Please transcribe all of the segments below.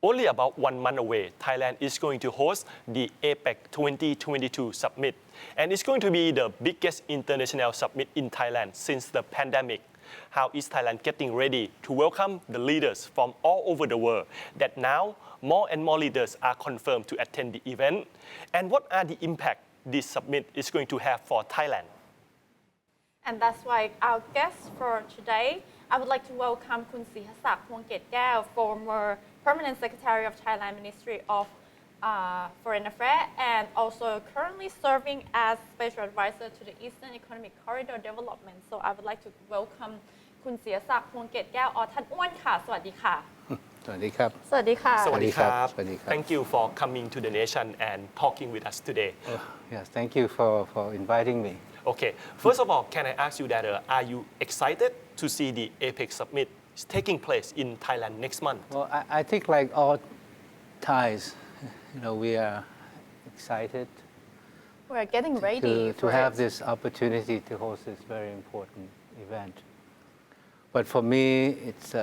Only about 1 month away, Thailand is going to host the Apec 2022 summit. And it's going to be the biggest international summit in Thailand since the pandemic. How is Thailand getting ready to welcome the leaders from all over the world that now more and more leaders are confirmed to attend the event? And what are the impact this summit is going to have for Thailand? And that's why our guest for today, I would like to welcome Kun Sihasak Phuangketkeow, former Permanent Secretary of Thailand Ministry of Foreign Affairs, and also currently serving as Special Advisor to the Eastern Economic Corridor Development. So I would like to welcome Kun Sihasak Phuangketkeow orท่านอ้วนค่ะ สวัสดีค่ะ สวัสดีครับ สวัสดีค่ะ สวัสดีครับ สวัสดีครับ Thank you for coming to the nation and talking with us today. Yes, thank you for inviting me. Okay, first of all, can I ask you that are you excited to see the APEC summit taking place in Thailand next month? Well, I think like all Thais, we are excited We're getting ready to have this opportunity to host this very important event. But for me, it's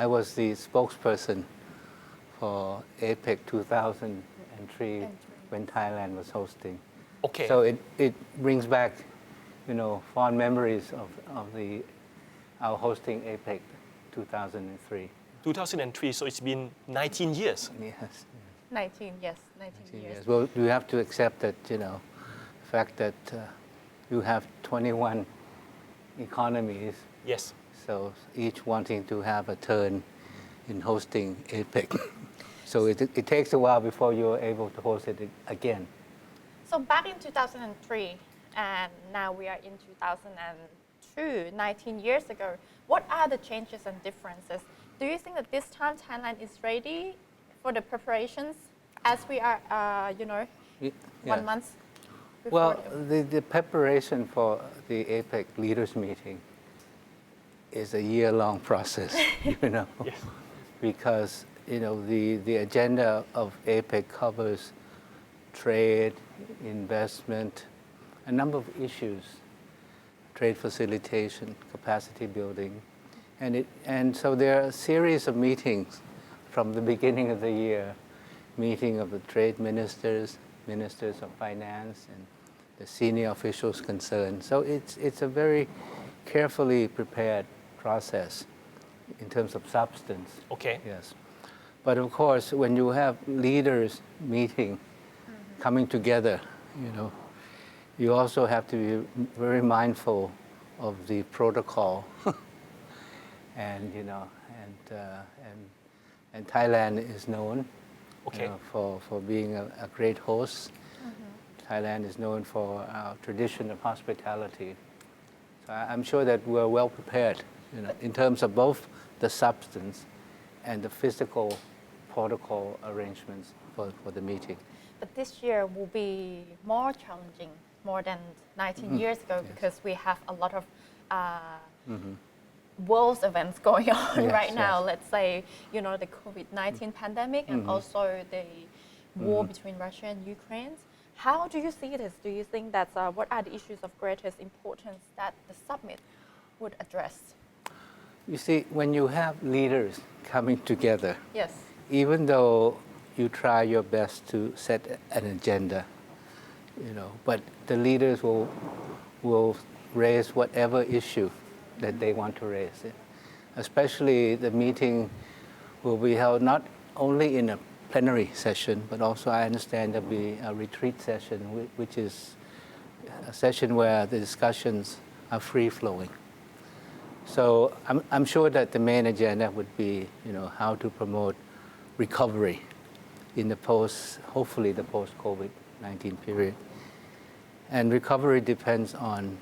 I was the spokesperson for APEC 2003 when Thailand was hosting. Okay. So it brings back, fond memories of our hosting APEC 2003. 2003, so it's been 19 years. Yes. 19 years. Well, you have to accept that, the fact that you have 21 economies. Yes. So each wanting to have a turn in hosting APEC. So it takes a while before you're able to host it again. So back in 2003, and now we are in 2002, 19 years ago, what are the changes and differences? Do you think that this time Thailand is ready for the preparations as we are, 1 month before? Well, the preparation for the APEC leaders meeting is a year-long process, Yes. because, the agenda of APEC covers trade, investment, a number of issues, trade facilitation, capacity building, and so there are a series of meetings from the beginning of the year, meeting of the trade ministers, ministers of finance, and the senior officials concerned. So it's a very carefully prepared process in terms of substance. Okay. Yes. But of course, when you have leaders meeting, coming together, you also have to be very mindful of the protocol, and Thailand is known for being a great host. Thailand is known for our tradition of hospitality. So I'm sure that we're well prepared, in terms of both the substance and the physical protocol arrangements for the meeting. But this year will be more challenging, more than 19 years ago, because we have a lot of world events going on right now. Let's say, the COVID-19 pandemic and also the war between Russia and Ukraine. How do you see this? Do you think that what are the issues of greatest importance that the summit would address? You see, when you have leaders coming together, Yes. even though you try your best to set an agenda, but the leaders will raise whatever issue that they want to raise. Especially the meeting will be held not only in a plenary session, but also I understand there'll be a retreat session, which is a session where the discussions are free-flowing. So I'm sure that the main agenda would be, how to promote recovery in hopefully the post-COVID-19 period. And recovery depends on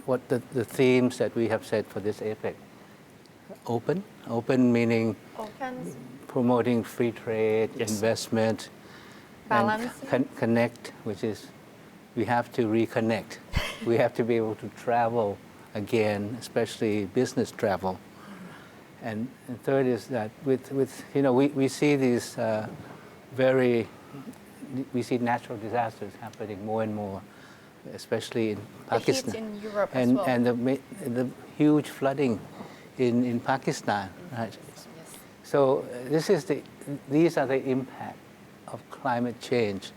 what the themes that we have set for this APEC. Open meaning promoting free trade, investment, balance, and connect, which is we have to reconnect. We have to be able to travel again, especially business travel. And third is that we see these we see natural disasters happening more and more, especially in Pakistan. The heat in Europe and, as well. And the huge flooding in Pakistan, right? Yes. So these are the impact of climate change.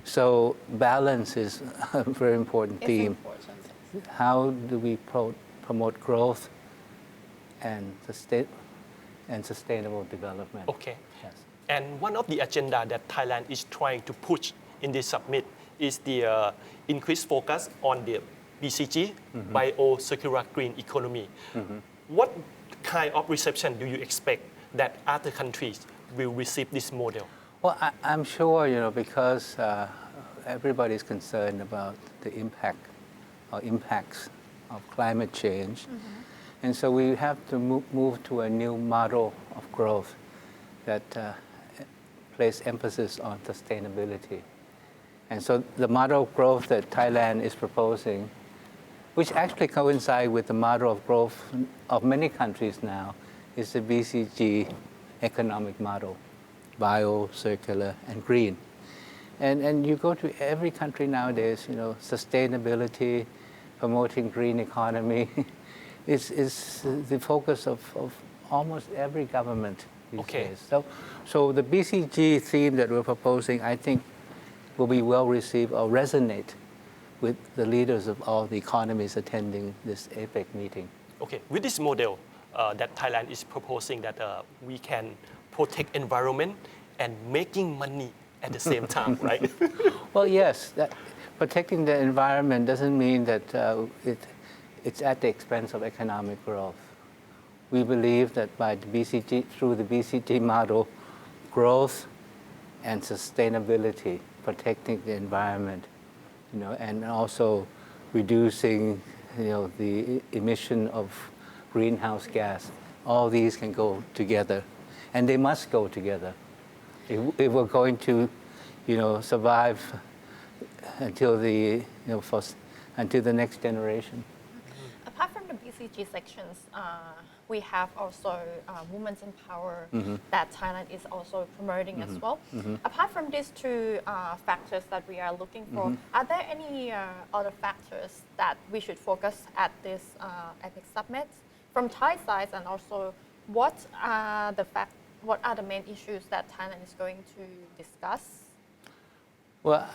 So balance is a very important It's theme. important. How do we promote growth and sustainable development? Okay. Yes. And one of the agenda that Thailand is trying to push in this summit is the increased focus on the BCG, bio-circular green economy. What kind of reception do you expect that other countries will receive this model? Well, I'm sure, because everybody's concerned about the impacts of climate change. And so we have to move to a new model of growth that place emphasis on sustainability. And so the model of growth that Thailand is proposing, which actually coincide with the model of growth of many countries now, is the BCG economic model, bio, circular, and green. And you go to every country nowadays, sustainability, promoting green economy is the focus of almost every government these days. So the BCG theme that we're proposing, I think, will be well received or resonate with the leaders of all the economies attending this Apec meeting. Okay, with this model that Thailand is proposing that we can protect environment and making money at the same time, right? Well, yes, protecting the environment doesn't mean that it's at the expense of economic growth. We believe that through the BCG model, growth and sustainability, protecting the environment, and also reducing, the emission of greenhouse gas. All these can go together, and they must go together. If we're going to, survive until until the next generation. Apart from the BCG sections, we have also Women's Empower that Thailand is also promoting as well. Apart from these two factors that we are looking for, are there any other factors that we should focus at this Apec Summit from Thai side, and also what are the main issues that Thailand is going to discuss? Well,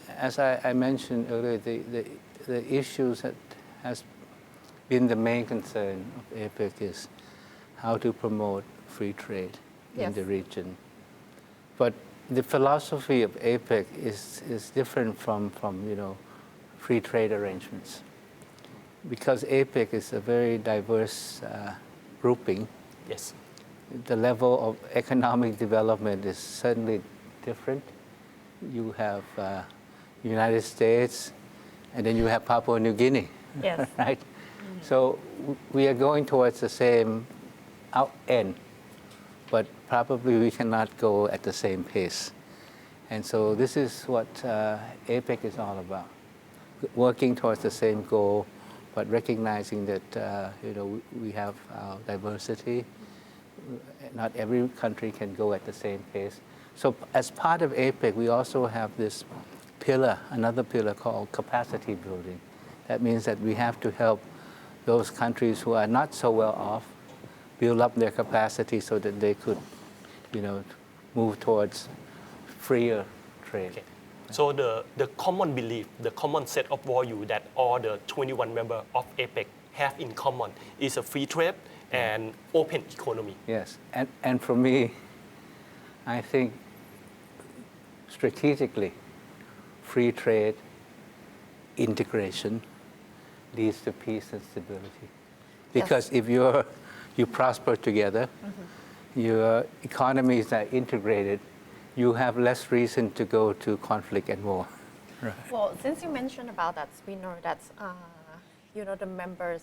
as I mentioned earlier, the issues that has been the main concern of Apec is how to promote free trade in the region. But the philosophy of Apec is different from free trade arrangements, because Apec is a very diverse grouping. Yes. The level of economic development is certainly different. You have United States, and then you have Papua New Guinea, Yes. right? So we are going towards the same end, but probably we cannot go at the same pace. And so this is what Apec is all about, working towards the same goal, but recognizing that we have diversity. Not every country can go at the same pace. So as part of Apec, we also have this another pillar called capacity building. That means that we have to help those countries who are not so well off build up their capacity so that they could, move towards freer trade. Okay. So the common belief, the common set of value that all the 21 members of APEC have in common is a free trade and open economy. Yes, and for me, I think strategically, free trade, integration leads to peace and stability. Because if you prosper together, your economies are integrated, you have less reason to go to conflict and war. Right. Well, since you mentioned about that, we know that the members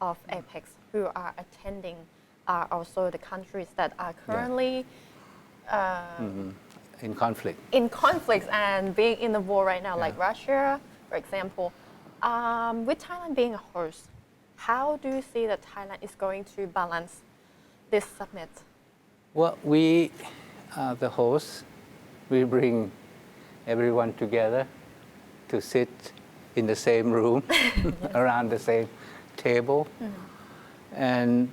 of APEC who are attending are also the countries that are currently in conflict. In conflicts and being in the war right now, like Russia, for example. With Thailand being a host, how do you see that Thailand is going to balance this summit? Well, we, the hosts, we bring everyone together to sit in the same room around the same table. And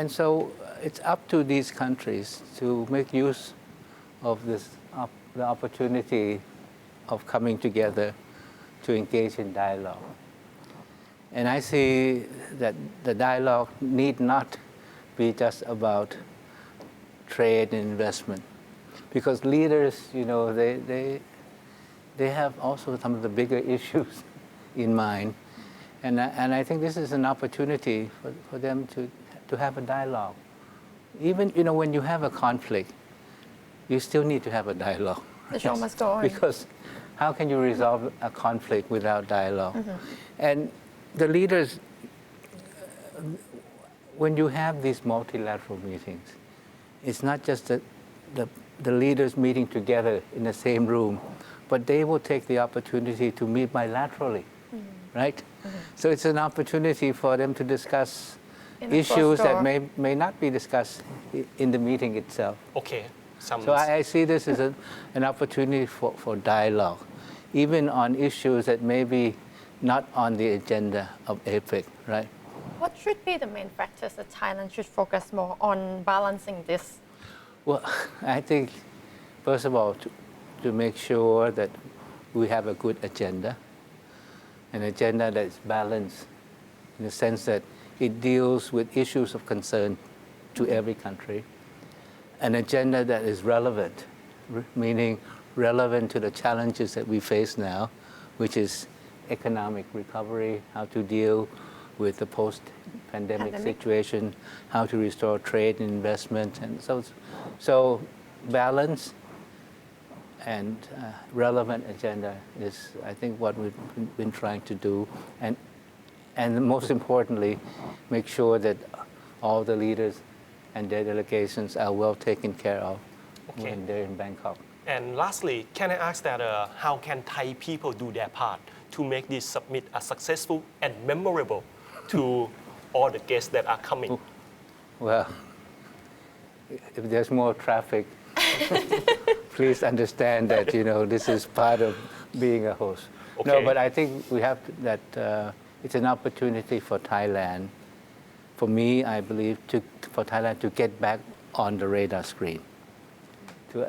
so it's up to these countries to make use of the opportunity of coming together to engage in dialogue. And I see that the dialogue need not be just about trade and investment, because leaders, they have also some of the bigger issues in mind. And I think this is an opportunity for them to have a dialogue. Even, when you have a conflict, you still need to have a dialogue. The show must go on. Because how can you resolve a conflict without dialogue? And the leaders, when you have these multilateral meetings, it's not just the leaders meeting together in the same room, but they will take the opportunity to meet bilaterally, right? So it's an opportunity for them to discuss issues that may not be discussed in the meeting itself. Okay. So I see this as an opportunity for dialogue, even on issues that may be not on the agenda of Apec, right? What should be the main factors that Thailand should focus more on balancing this? Well, I think, first of all, to make sure that we have a good agenda, an agenda that is balanced in the sense that it deals with issues of concern to every country, an agenda that is relevant, meaning relevant to the challenges that we face now, which is economic recovery, how to deal with the post-pandemic situation, how to restore trade and investment. And so balance and relevant agenda is, I think, what we've been trying to do. And most importantly, make sure that all the leaders and their delegations are well taken care of when they're in Bangkok. And lastly, can I ask that how can Thai people do their part to make this summit as successful and memorable to all the guests that are coming? Well, if there's more traffic, please understand that this is part of being a host. Okay. No, but I think we have that it's an opportunity for Thailand. For me, I believe for Thailand to get back on the radar screen, to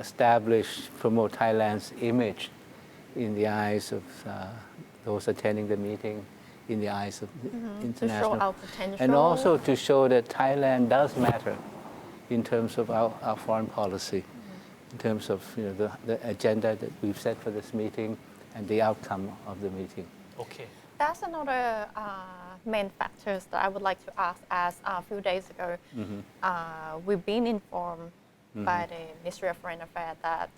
promote Thailand's image in the eyes of those attending the meeting, in the eyes of international. To show our potential. And also to show that Thailand does matter in terms of our foreign policy, in terms of the agenda that we've set for this meeting and the outcome of the meeting. Okay. That's another main factors that I would like to ask. As a few days ago, we've been informed by the Ministry of Foreign Affairs that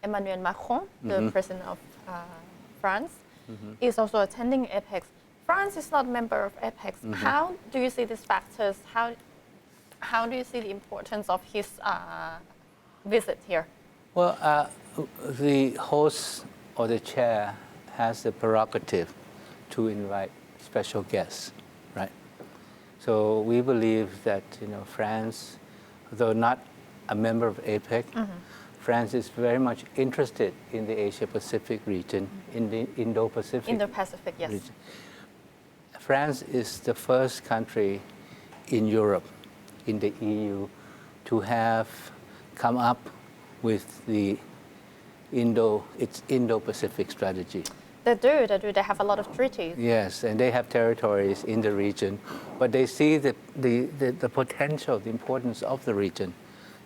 Emmanuel Macron, the president of France, is also attending Apec. France is not a member of Apec. How do you see these factors? How do you see the importance of his visit here? Well, the host or the chair has the prerogative to invite special guests, right? So we believe that France, though not a member of APEC, France is very much interested in the Asia-Pacific region, in the Indo-Pacific. Indo-Pacific, yes. Region. France is the first country in Europe, in the EU, to have come up with its Indo-Pacific strategy. They do. They have a lot of treaties. Yes, and they have territories in the region, but they see the potential, the importance of the region,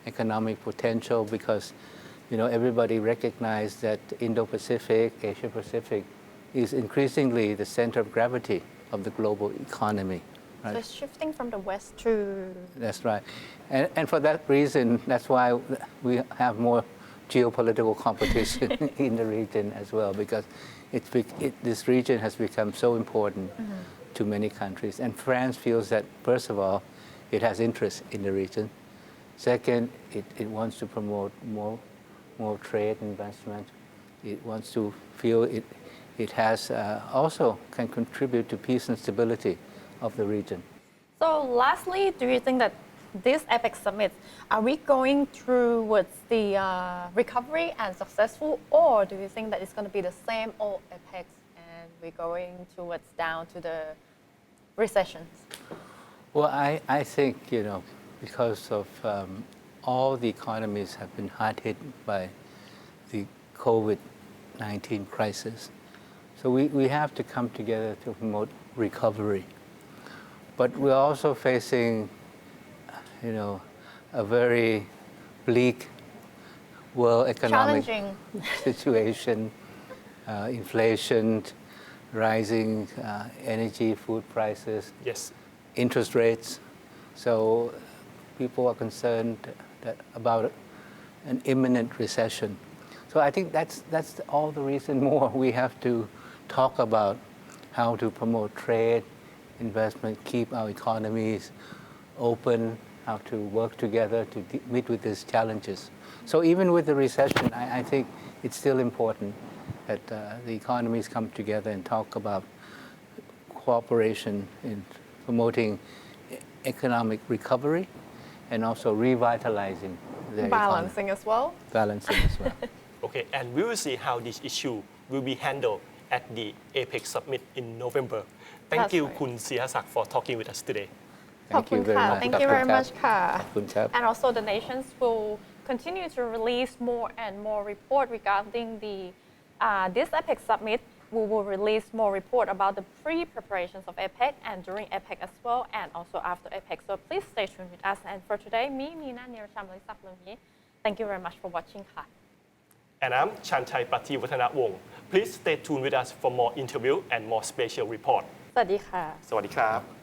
economic potential, because everybody recognizes that Indo-Pacific, Asia-Pacific is increasingly the center of gravity of the global economy. Right? So it's shifting from the West to... That's right. And for that reason, that's why we have more geopolitical competition in the region as well, because this region has become so important to many countries. And France feels that, first of all, it has interest in the region. Second, it wants to promote more trade investment. It wants to feel it has also can contribute to peace and stability of the region. So lastly, do you think that this Apec summit, are we going towards the recovery and successful, or do you think that it's going to be the same old Apec and we're going towards down to the recession? Well, I think, because of all the economies have been hard hit by the COVID-19 crisis. So we have to come together to promote recovery. But we're also facing, a very bleak world economic Challenging. situation, inflation, rising energy, food prices, Yes. interest rates. So people are concerned about an imminent recession. So I think that's all the reason more we have to talk about how to promote trade, investment, keep our economies open, how to work together to meet with these challenges. So even with the recession, I think it's still important that the economies come together and talk about cooperation in promoting economic recovery and also revitalizing the Balancing as well. Balancing as well. Okay, and we will see how this issue will be handled at the Apec summit in November. Thank That's you, right. Kun Sihasak, for talking with us today. Thank you very much. Thank you very much ค่ะ ขอบคุณครับ And also the nations will continue to release more and more report regarding this APEC summit. We will release more report about the pre-preparations of APEC and during APEC as well, and also after APEC. So please stay tuned with us. And for today, me, Nina Nirashamalisak Lumhi. Thank you very much for watching ค่ะ And I'm Chanchai Patiwatanawong. Please stay tuned with us for more interview and more special report. สวัสดีค่ะ สวัสดีครับ